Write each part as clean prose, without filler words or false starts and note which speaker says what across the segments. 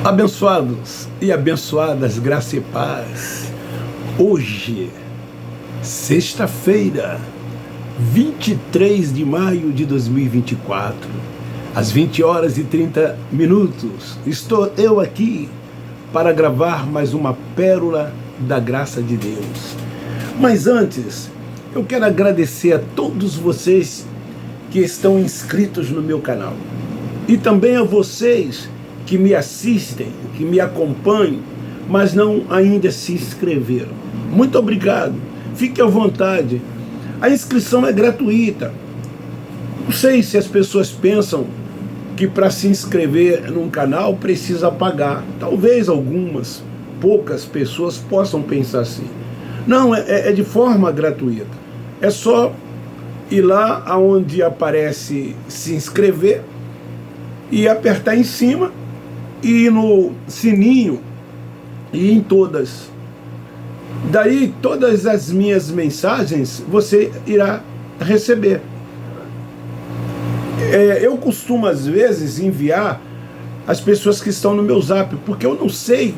Speaker 1: Abençoados e abençoadas, graça e paz. Hoje, sexta-feira, 23 de maio de 2024, às 20 horas e 30 minutos, estou eu aqui para gravar mais uma pérola da graça de Deus. Mas antes, eu quero agradecer a todos vocês que estão inscritos no meu canal e também a vocês que me assistem, que me acompanham, mas não ainda se inscreveram. Muito obrigado, fique à vontade. A inscrição é gratuita. Não sei se as pessoas pensam que para se inscrever num canal precisa pagar. Talvez algumas, poucas pessoas possam pensar assim. Não, é de forma gratuita. É só ir lá onde aparece se inscrever e apertar em cima e no sininho e em todas. Daí todas as minhas mensagens você irá receber. Eu costumo às vezes enviar as pessoas que estão no meu zap, porque eu não sei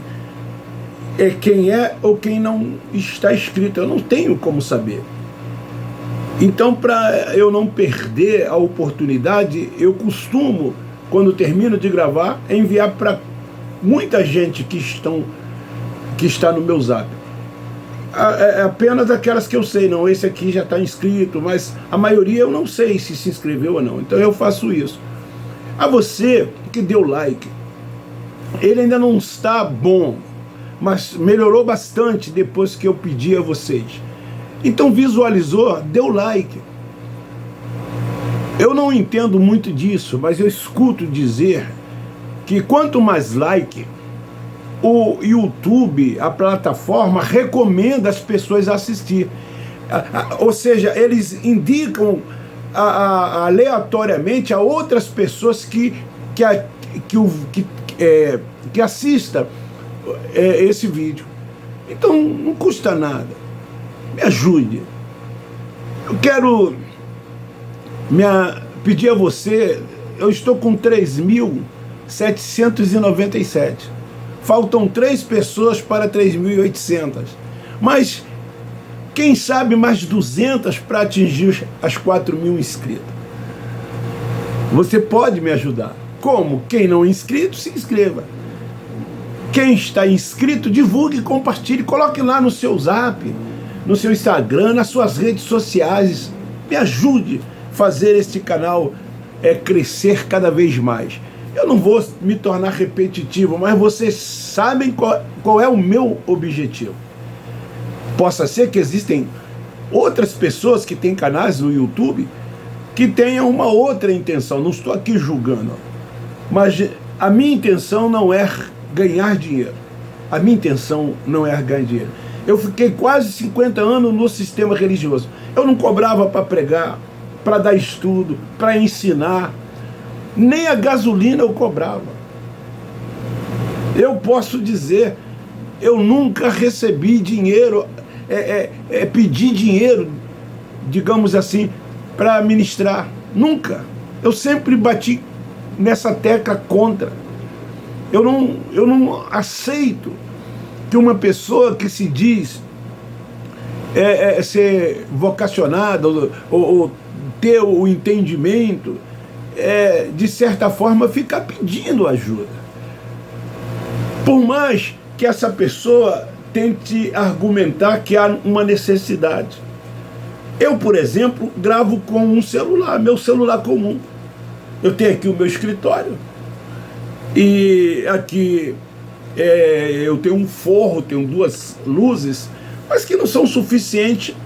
Speaker 1: quem é ou quem não está inscrito, eu não tenho como saber. Então, para eu não perder a oportunidade, eu costumo, quando termino de gravar, enviar para muita gente que está no meu zap. Apenas aquelas que eu sei, não, esse aqui já está inscrito, mas a maioria eu não sei se inscreveu ou não, então eu faço isso. A você que deu like, ele ainda não está bom, mas melhorou bastante depois que eu pedi a vocês. Então visualizou, deu like. Eu não entendo muito disso, mas eu escuto dizer que quanto mais like, o YouTube, a plataforma, recomenda as pessoas assistir. Ou seja, eles indicam aleatoriamente a outras pessoas que assistam esse vídeo. Então não custa nada. Me ajude. Eu quero pedir a você, eu estou com 3.797. Faltam 3 pessoas para 3.800. Mas, quem sabe mais 200 para atingir as 4.000 inscritos. Você pode me ajudar. Como? Quem não é inscrito, se inscreva. Quem está inscrito, divulgue, compartilhe, coloque lá no seu zap, no seu Instagram, nas suas redes sociais. Me ajude a fazer este canal crescer cada vez mais. Eu não vou me tornar repetitivo, mas vocês sabem qual é o meu objetivo. Possa ser que existem outras pessoas que têm canais no YouTube que tenham uma outra intenção. Não estou aqui julgando, mas a minha intenção não é ganhar dinheiro. A minha intenção não é ganhar dinheiro. Eu fiquei quase 50 anos no sistema religioso. Eu não cobrava para pregar, para dar estudo, para ensinar. Nem a gasolina eu cobrava. Eu posso dizer, eu nunca recebi dinheiro, pedi dinheiro, digamos assim, para ministrar. Nunca. Eu sempre bati nessa tecla contra. Eu não aceito que uma pessoa que se diz ser vocacionada ou ter o entendimento, de certa forma, ficar pedindo ajuda. Por mais que essa pessoa tente argumentar que há uma necessidade. Eu, por exemplo, gravo com um celular, meu celular comum. Eu tenho aqui o meu escritório. E aqui eu tenho um forro, tenho 2 luzes, mas que não são suficientes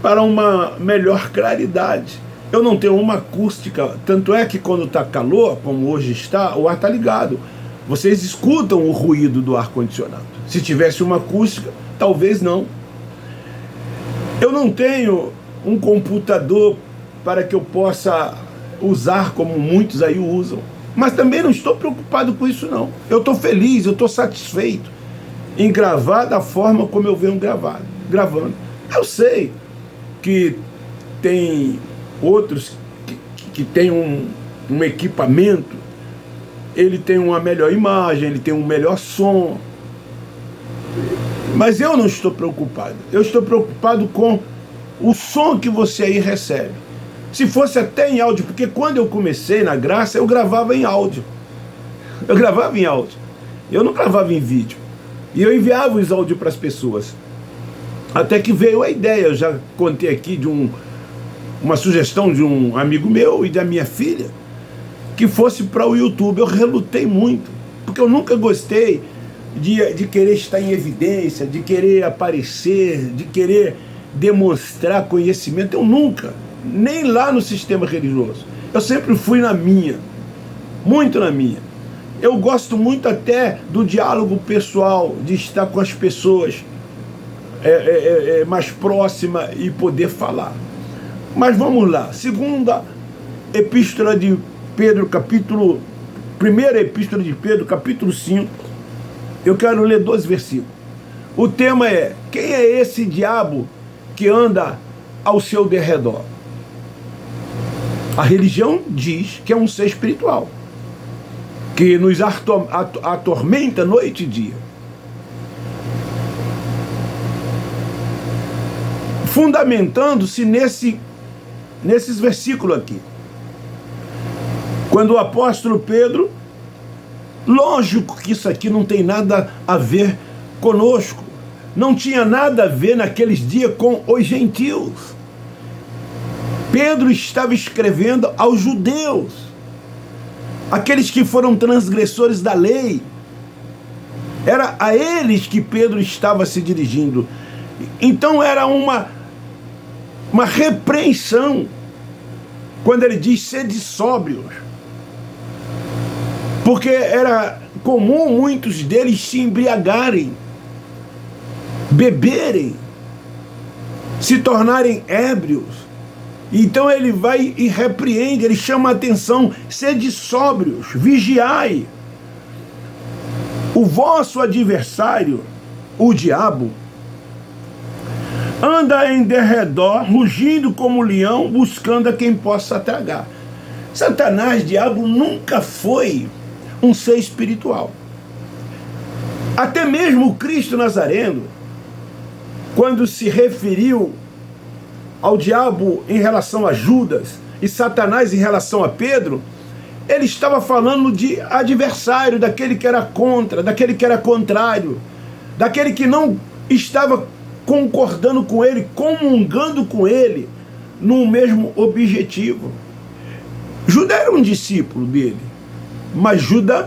Speaker 1: para uma melhor claridade. Eu não tenho uma acústica, tanto é que quando está calor, como hoje está, o ar está ligado. Vocês escutam o ruído do ar-condicionado. Se tivesse uma acústica, talvez não. Eu não tenho um computador para que eu possa usar como muitos aí usam. Mas também não estou preocupado com isso, não. Eu estou feliz, eu estou satisfeito em gravar da forma como eu venho gravando. Eu sei que tem outros que têm um equipamento ele tem uma melhor imagem, ele tem um melhor som. Mas eu não estou preocupado. Eu estou preocupado com o som que você aí recebe. Se fosse até em áudio, porque quando eu comecei na graça, eu gravava em áudio. Eu gravava em áudio. Eu não gravava em vídeo. E eu enviava os áudios para as pessoas. Até que veio a ideia, eu já contei aqui de uma sugestão de um amigo meu e da minha filha, que fosse para o YouTube. Eu relutei muito, porque eu nunca gostei de querer estar em evidência, de querer aparecer, de querer demonstrar conhecimento. Eu nunca, nem lá no sistema religioso. Eu sempre fui na minha, muito na minha. Eu gosto muito até do diálogo pessoal, de estar com as pessoas mais próxima e poder falar. Mas vamos lá, segunda epístola de Pedro, primeira epístola de Pedro, capítulo 5, eu quero ler 2 versículos. O tema é: quem é esse diabo que anda ao seu derredor? A religião diz que é um ser espiritual, que nos atormenta noite e dia. Fundamentando-se nesses versículos aqui. Quando o apóstolo Pedro, lógico que isso aqui não tem nada a ver conosco, não tinha nada a ver naqueles dias com os gentios. Pedro estava escrevendo aos judeus, aqueles que foram transgressores da lei. Era a eles que Pedro estava se dirigindo. Então era uma repreensão quando ele diz sede sóbrios, porque era comum muitos deles se embriagarem, beberem, se tornarem ébrios. Então ele vai e repreende, ele chama a atenção: sede sóbrios, vigiai. O vosso adversário, o diabo, anda em derredor, rugindo como leão, buscando a quem possa tragar. Satanás, diabo, nunca foi um ser espiritual. Até mesmo o Cristo Nazareno, quando se referiu ao diabo em relação a Judas e Satanás em relação a Pedro, ele estava falando de adversário, daquele que era contra, daquele que era contrário, daquele que não estava concordando com ele, comungando com ele, no mesmo objetivo. Judas era um discípulo dele, mas Judas,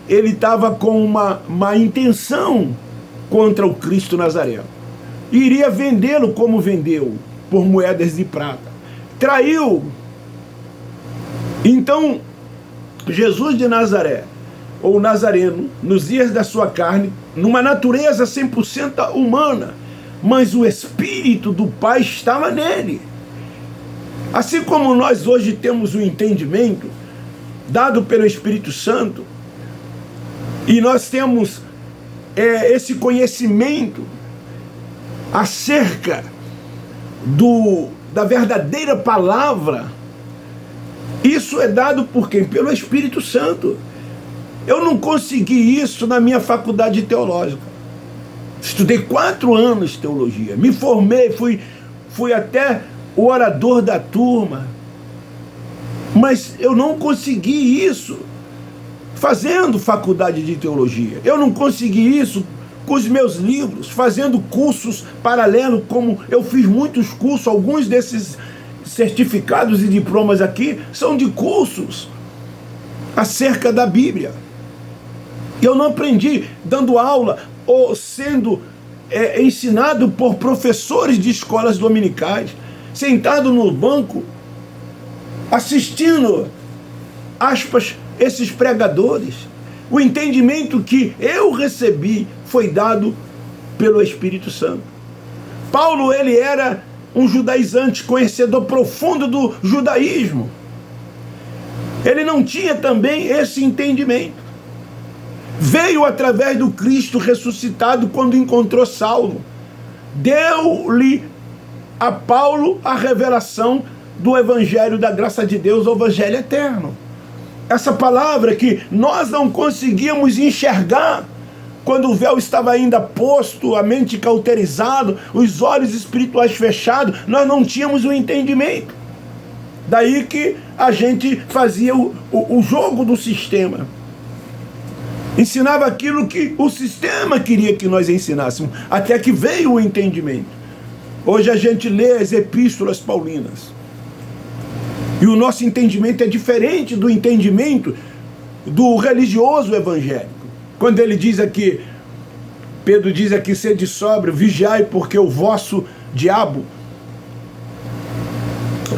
Speaker 1: ele estava com uma má intenção contra o Cristo Nazareno. Iria vendê-lo como vendeu, por moedas de prata. Traiu. Então, Jesus de Nazaré, ou Nazareno, nos dias da sua carne, numa natureza 100% humana, mas o Espírito do Pai estava nele. Assim como nós hoje temos o entendimento dado pelo Espírito Santo, e nós temos esse conhecimento acerca da verdadeira palavra, isso é dado por quem? Pelo Espírito Santo. Eu não consegui isso na minha faculdade teológica. Estudei 4 anos teologia, me formei, fui até o orador da turma, mas eu não consegui isso fazendo faculdade de teologia. Eu não consegui isso com os meus livros, fazendo cursos paralelos, como eu fiz muitos cursos. Alguns desses certificados e diplomas aqui são de cursos acerca da Bíblia. Eu não aprendi dando aula ou sendo ensinado por professores de escolas dominicais, sentado no banco, assistindo, aspas, esses pregadores. O entendimento que eu recebi foi dado pelo Espírito Santo. Paulo, ele era um judaizante, conhecedor profundo do judaísmo. Ele não tinha também esse entendimento. Veio através do Cristo ressuscitado quando encontrou Saulo. Deu-lhe a Paulo a revelação do Evangelho da graça de Deus, o Evangelho eterno. Essa palavra que nós não conseguíamos enxergar quando o véu estava ainda posto, a mente cauterizada, os olhos espirituais fechados, nós não tínhamos o entendimento. Daí que a gente fazia o jogo do sistema. Ensinava aquilo que o sistema queria que nós ensinássemos, até que veio o entendimento. Hoje a gente lê as epístolas paulinas. E o nosso entendimento é diferente do entendimento do religioso evangélico. Quando ele diz aqui, Pedro diz aqui, sede sóbrio, vigiai, porque o vosso diabo...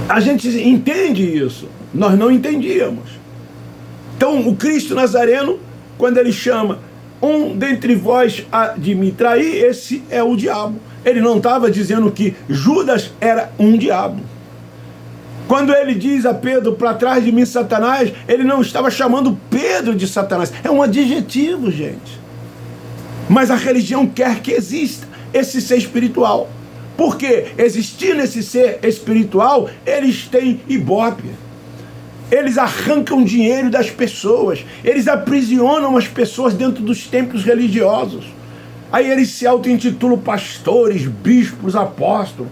Speaker 1: A gente entende isso. Nós não entendíamos. Então, o Cristo Nazareno, quando ele chama um dentre vós de me trair, esse é o diabo. Ele não estava dizendo que Judas era um diabo. Quando ele diz a Pedro, para trás de mim, Satanás, ele não estava chamando Pedro de Satanás. É um adjetivo, gente. Mas a religião quer que exista esse ser espiritual. Porque existindo esse ser espiritual, eles têm ibope. Eles arrancam dinheiro das pessoas. Eles aprisionam as pessoas dentro dos templos religiosos. Aí eles se auto-intitulam pastores, bispos, apóstolos.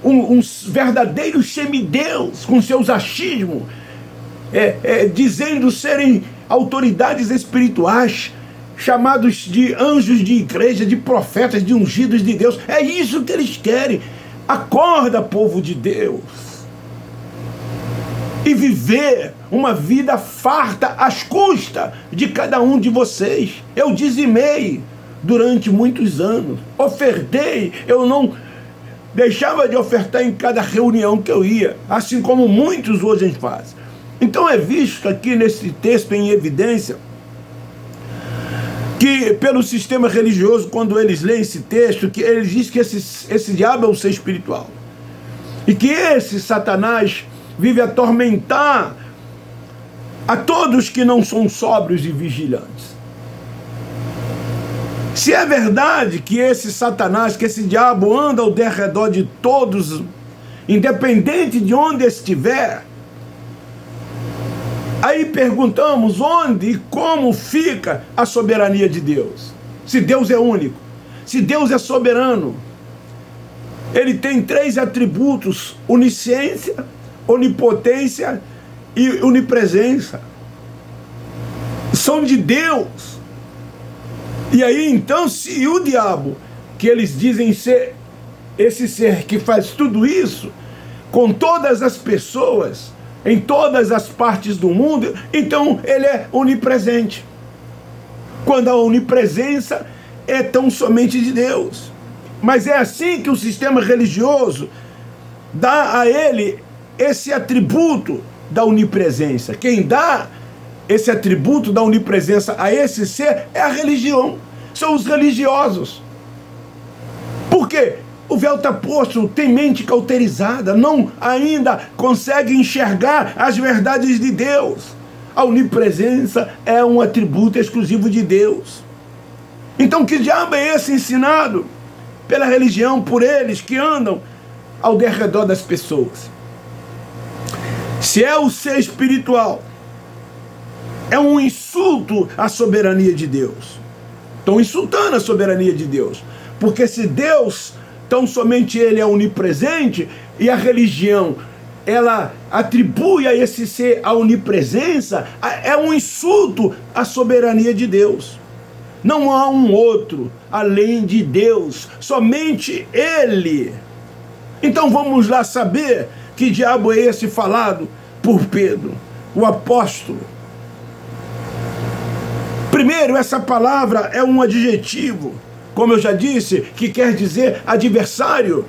Speaker 1: Um verdadeiro semideus com seus achismos, dizendo serem autoridades espirituais, chamados de anjos de igreja, de profetas, de ungidos de Deus. É isso que eles querem. Acorda, povo de Deus, e viver uma vida farta às custas de cada um de vocês. Eu dizimei durante muitos anos, ofertei, eu não deixava de ofertar em cada reunião que eu ia, assim como muitos hoje fazem. Então é visto aqui nesse texto em evidência que pelo sistema religioso, quando eles leem esse texto, que eles dizem que esse diabo é o ser espiritual. E que esse Satanás vive a atormentar a todos que não são sóbrios e vigilantes. Se é verdade que esse Satanás, que esse diabo anda ao derredor de todos, independente de onde estiver, aí perguntamos onde e como fica a soberania de Deus. Se Deus é único, se Deus é soberano, ele tem 3 atributos: onisciência, onipotência e onipresença. São de Deus. E aí então, se o diabo, que eles dizem ser esse ser que faz tudo isso com todas as pessoas, em todas as partes do mundo, então ele é onipresente. Quando a onipresença é tão somente de Deus. Mas é assim que o sistema religioso dá a ele esse atributo da onipresença. Quem dá esse atributo da onipresença a esse ser é a religião. São os religiosos. Por quê? O véu está posto, tem mente cauterizada, não ainda consegue enxergar as verdades de Deus. A onipresença é um atributo exclusivo de Deus. Então que diabo é esse ensinado pela religião, por eles que andam ao derredor das pessoas? Se é o ser espiritual, é um insulto à soberania de Deus. Estão insultando a soberania de Deus. Porque se Deus, tão somente ele é onipresente, e a religião, ela atribui a esse ser a onipresença, é um insulto à soberania de Deus. Não há um outro além de Deus, somente ele. Então vamos lá saber que diabo é esse falado por Pedro, o apóstolo. Primeiro, essa palavra é um adjetivo, como eu já disse, que quer dizer adversário.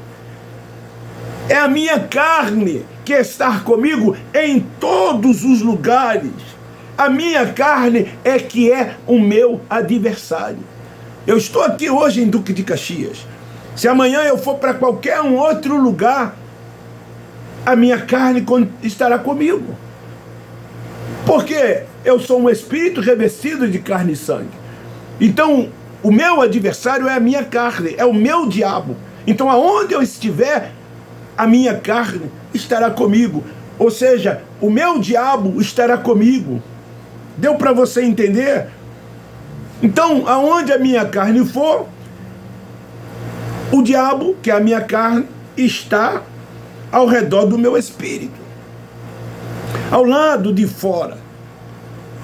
Speaker 1: É a minha carne que está comigo em todos os lugares. A minha carne é que é o meu adversário. Eu estou aqui hoje em Duque de Caxias. Se amanhã eu for para qualquer um outro lugar, a minha carne estará comigo. Porque eu sou um espírito revestido de carne e sangue. Então, o meu adversário é a minha carne, é o meu diabo. Então, aonde eu estiver, a minha carne estará comigo. Ou seja, o meu diabo estará comigo. Deu para você entender? Então, aonde a minha carne for, o diabo, que é a minha carne, está ao redor do meu espírito, ao lado de fora,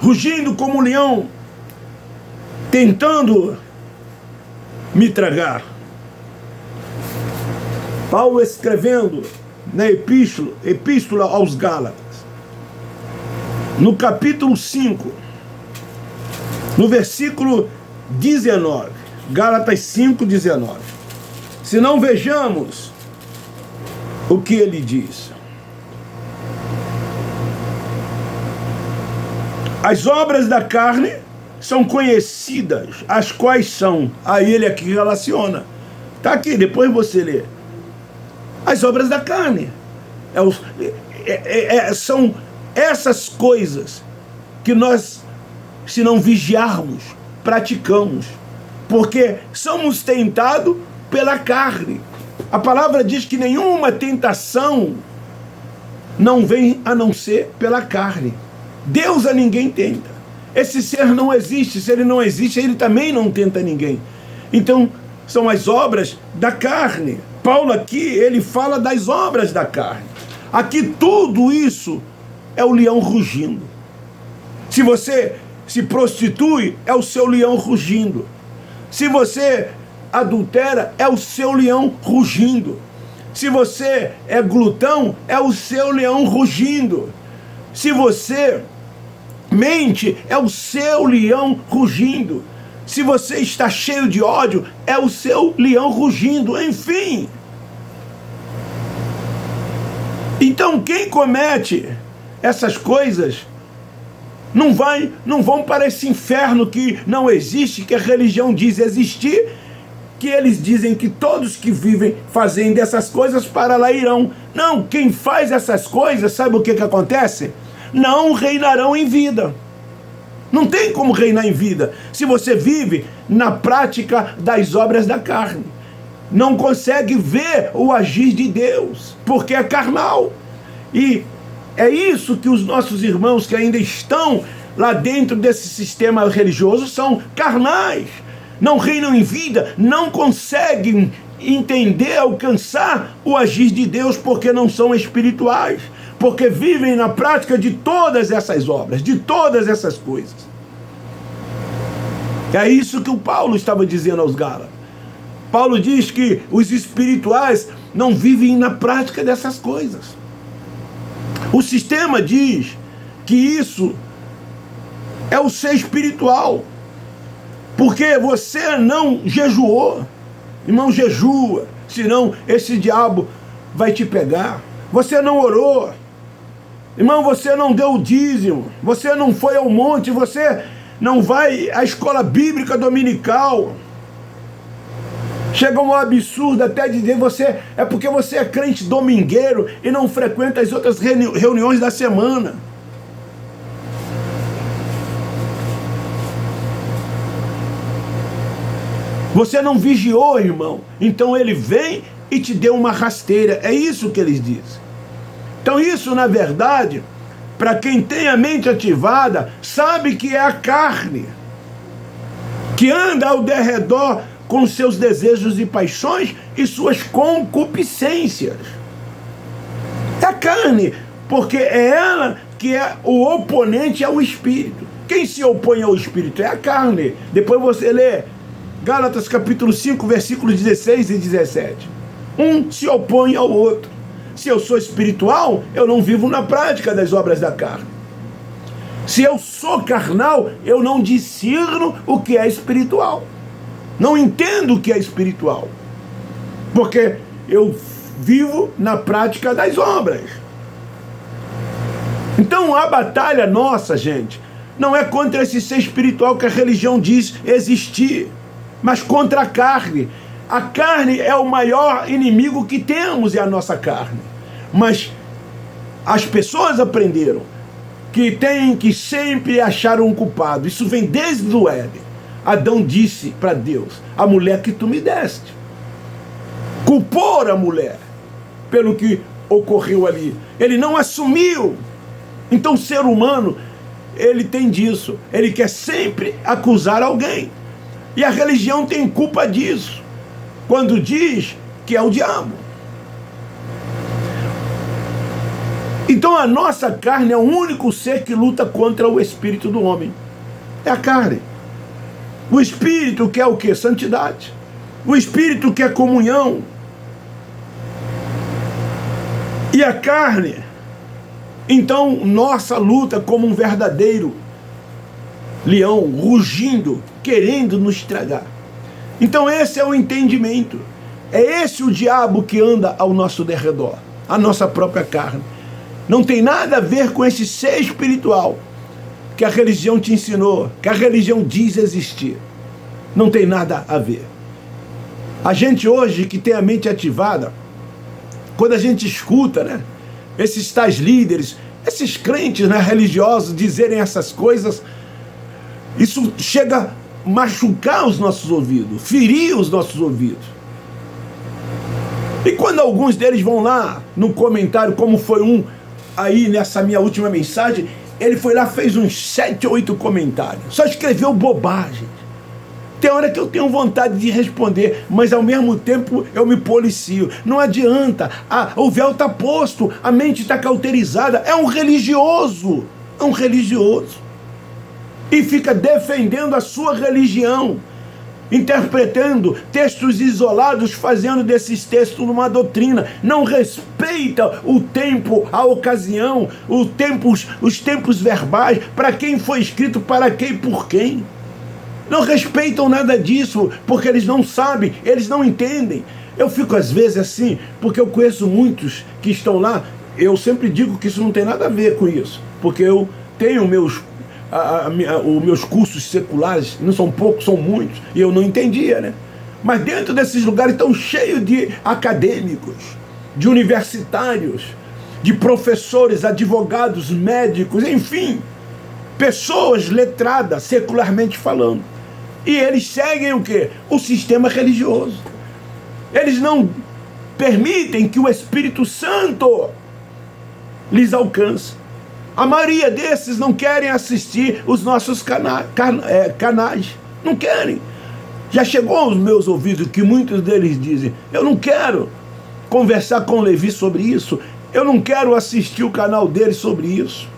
Speaker 1: rugindo como um leão, tentando me tragar. Paulo escrevendo na epístola aos Gálatas, no capítulo 5, no versículo 19, Gálatas 5, 19. Se não, vejamos o que ele diz. As obras da carne são conhecidas, as quais são, aí ele aqui relaciona. Está aqui, depois você lê. As obras da carne. São essas coisas que nós, se não vigiarmos, praticamos. Porque somos tentados pela carne. A palavra diz que nenhuma tentação não vem a não ser pela carne. Deus a ninguém tenta. Esse ser não existe. Se ele não existe, ele também não tenta ninguém. Então, são as obras da carne. Paulo aqui, ele fala das obras da carne. Aqui tudo isso é o leão rugindo. Se você se prostitui, é o seu leão rugindo. Se você adultera, é o seu leão rugindo. Se você é glutão, é o seu leão rugindo. Se você mente, é o seu leão rugindo. Se você está cheio de ódio, é o seu leão rugindo. Enfim. Então, quem comete essas coisas não vão para esse inferno que não existe, que a religião diz existir, que eles dizem que todos que vivem fazendo essas coisas para lá irão. Não, quem faz essas coisas, sabe o que acontece? Não reinarão em vida. Não tem como reinar em vida se você vive na prática das obras da carne. Não consegue ver o agir de Deus, porque é carnal. E é isso que os nossos irmãos que ainda estão lá dentro desse sistema religioso são carnais. Não reinam em vida, não conseguem entender, alcançar o agir de Deus, porque não são espirituais, porque vivem na prática de todas essas obras, de todas essas coisas. É isso que o Paulo estava dizendo aos Gálatas. Paulo diz que os espirituais não vivem na prática dessas coisas. O sistema diz que isso é o ser espiritual, porque você não jejuou. Irmão, jejua, senão esse diabo vai te pegar. Você não orou. Irmão, você não deu o dízimo. Você não foi ao monte. Você não vai à escola bíblica dominical. Chega um absurdo até dizer é porque você é crente domingueiro e não frequenta as outras reuniões da semana. Você não vigiou, irmão. Então ele vem e te deu uma rasteira. É isso que eles dizem. Então isso, na verdade, para quem tem a mente ativada, sabe que é a carne que anda ao derredor com seus desejos e paixões e suas concupiscências. É a carne, porque é ela que é o oponente ao Espírito. Quem se opõe ao Espírito é a carne. Depois você lê Gálatas capítulo 5, versículos 16 e 17. Um se opõe ao outro. Se eu sou espiritual, eu não vivo na prática das obras da carne. Se eu sou carnal, eu não discerno o que é espiritual. Não entendo o que é espiritual. Porque eu vivo na prática das obras. Então a batalha nossa, gente, não é contra esse ser espiritual que a religião diz existir, mas contra a carne. A carne é o maior inimigo que temos, é a nossa carne. Mas as pessoas aprenderam que tem que sempre achar um culpado. Isso vem desde o Éden. Adão disse para Deus: a mulher que tu me deste. Culpou a mulher pelo que ocorreu ali. Ele não assumiu. Então o ser humano ele tem disso. Ele quer sempre acusar alguém. E a religião tem culpa disso, quando diz que é o diabo. Então a nossa carne é o único ser que luta contra o espírito do homem. É a carne. O espírito quer o quê? Santidade. O espírito quer comunhão. E a carne, então, nossa luta como um verdadeiro leão, rugindo, querendo nos estragar. Então esse é o entendimento. É esse o diabo que anda ao nosso derredor, a nossa própria carne. Não tem nada a ver com esse ser espiritual que a religião te ensinou, que a religião diz existir. Não tem nada a ver. A gente hoje que tem a mente ativada, quando a gente escuta, né, esses tais líderes, esses crentes, né, religiosos dizerem essas coisas, isso chega a machucar os nossos ouvidos, ferir os nossos ouvidos. E quando alguns deles vão lá no comentário, como foi um aí nessa minha última mensagem, ele foi lá, fez uns 7 ou 8 comentários, só escreveu bobagem. Tem hora que eu tenho vontade de responder, mas ao mesmo tempo eu me policio. Não adianta, o véu está posto, a mente está cauterizada. É um religioso, e fica defendendo a sua religião, interpretando textos isolados, fazendo desses textos uma doutrina. Não respeita o tempo, a ocasião, os tempos verbais, para quem foi escrito, para quem e por quem. Não respeitam nada disso, porque eles não sabem, eles não entendem. Eu fico às vezes assim, porque eu conheço muitos que estão lá. Eu sempre digo que isso não tem nada a ver com isso, porque eu tenho os meus cursos seculares, não são poucos, são muitos, e eu não entendia, né? Mas dentro desses lugares estão cheios de acadêmicos, de universitários, de professores, advogados, médicos, enfim, pessoas letradas, secularmente falando. E eles seguem o quê? O sistema religioso. Eles não permitem que o Espírito Santo lhes alcance. A maioria desses não querem assistir os nossos canais. Não querem. Já chegou aos meus ouvidos que muitos deles dizem: eu não quero conversar com o Levi sobre isso, eu não quero assistir o canal dele sobre isso.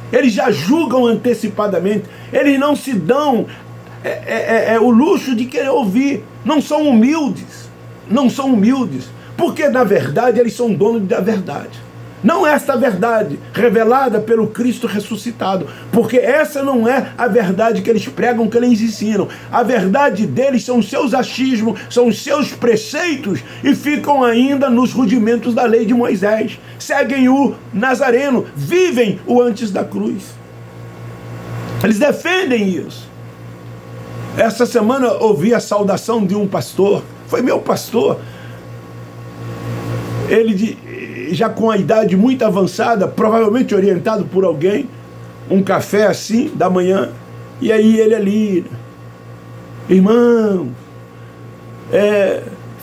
Speaker 1: Eles já julgam antecipadamente, eles não se dão o luxo de querer ouvir, não são humildes, porque na verdade eles são donos da verdade. Não esta verdade revelada pelo Cristo ressuscitado, porque essa não é a verdade que eles pregam, que eles ensinam. A verdade deles são os seus achismos, são os seus preceitos, e ficam ainda nos rudimentos da lei de Moisés. Seguem o Nazareno, vivem o antes da cruz. Eles defendem isso. Essa semana eu ouvi a saudação de um pastor, foi meu pastor. Ele já com a idade muito avançada, provavelmente orientado por alguém, um café assim, da manhã, e aí ele ali: irmão,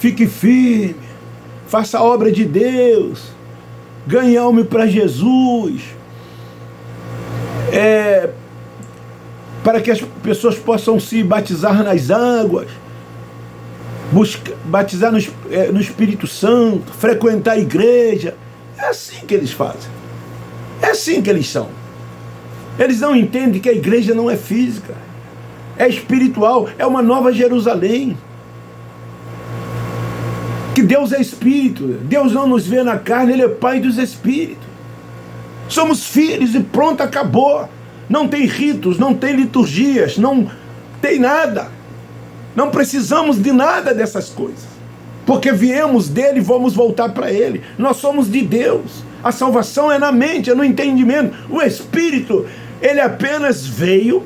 Speaker 1: fique firme, faça a obra de Deus, ganhe alma para Jesus, para que as pessoas possam se batizar nas águas, batizar no Espírito Santo, frequentar a igreja. É assim que eles fazem. É assim que eles são. Eles não entendem que a igreja não é física, é espiritual, é uma nova Jerusalém. Que Deus é espírito. Deus não nos vê na carne, Ele é Pai dos espíritos. Somos filhos e pronto, acabou. Não tem ritos, não tem liturgias, não tem nada. Não precisamos de nada dessas coisas, porque viemos dele e vamos voltar para ele. Nós somos de Deus. A salvação é na mente, é no entendimento. O Espírito, ele apenas veio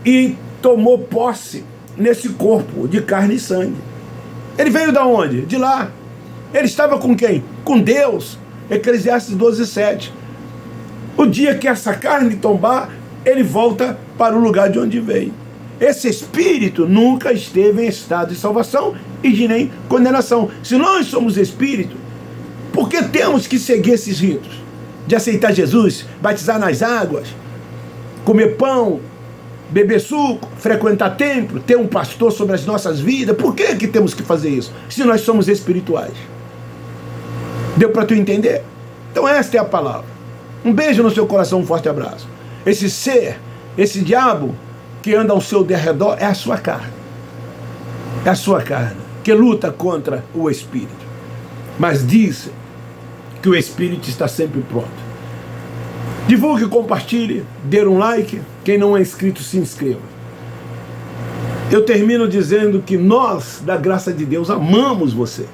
Speaker 1: e tomou posse nesse corpo de carne e sangue. Ele veio da onde? De lá. Ele estava com quem? Com Deus. Eclesiastes 12:7. O dia que essa carne tombar, ele volta para o lugar de onde veio. Esse espírito nunca esteve em estado de salvação e de nem condenação. Se nós somos espírito, por que temos que seguir esses ritos? De aceitar Jesus, batizar nas águas, comer pão, beber suco, frequentar templo, ter um pastor sobre as nossas vidas. Por que temos que fazer isso, se nós somos espirituais? Deu para tu entender? Então esta é a palavra. Um beijo no seu coração, um forte abraço. Esse ser, esse diabo que anda ao seu derredor é a sua carne. É a sua carne que luta contra o Espírito. Mas diz que o Espírito está sempre pronto. Divulgue, compartilhe, dê um like. Quem não é inscrito, se inscreva. Eu termino dizendo que nós, da graça de Deus, amamos vocês.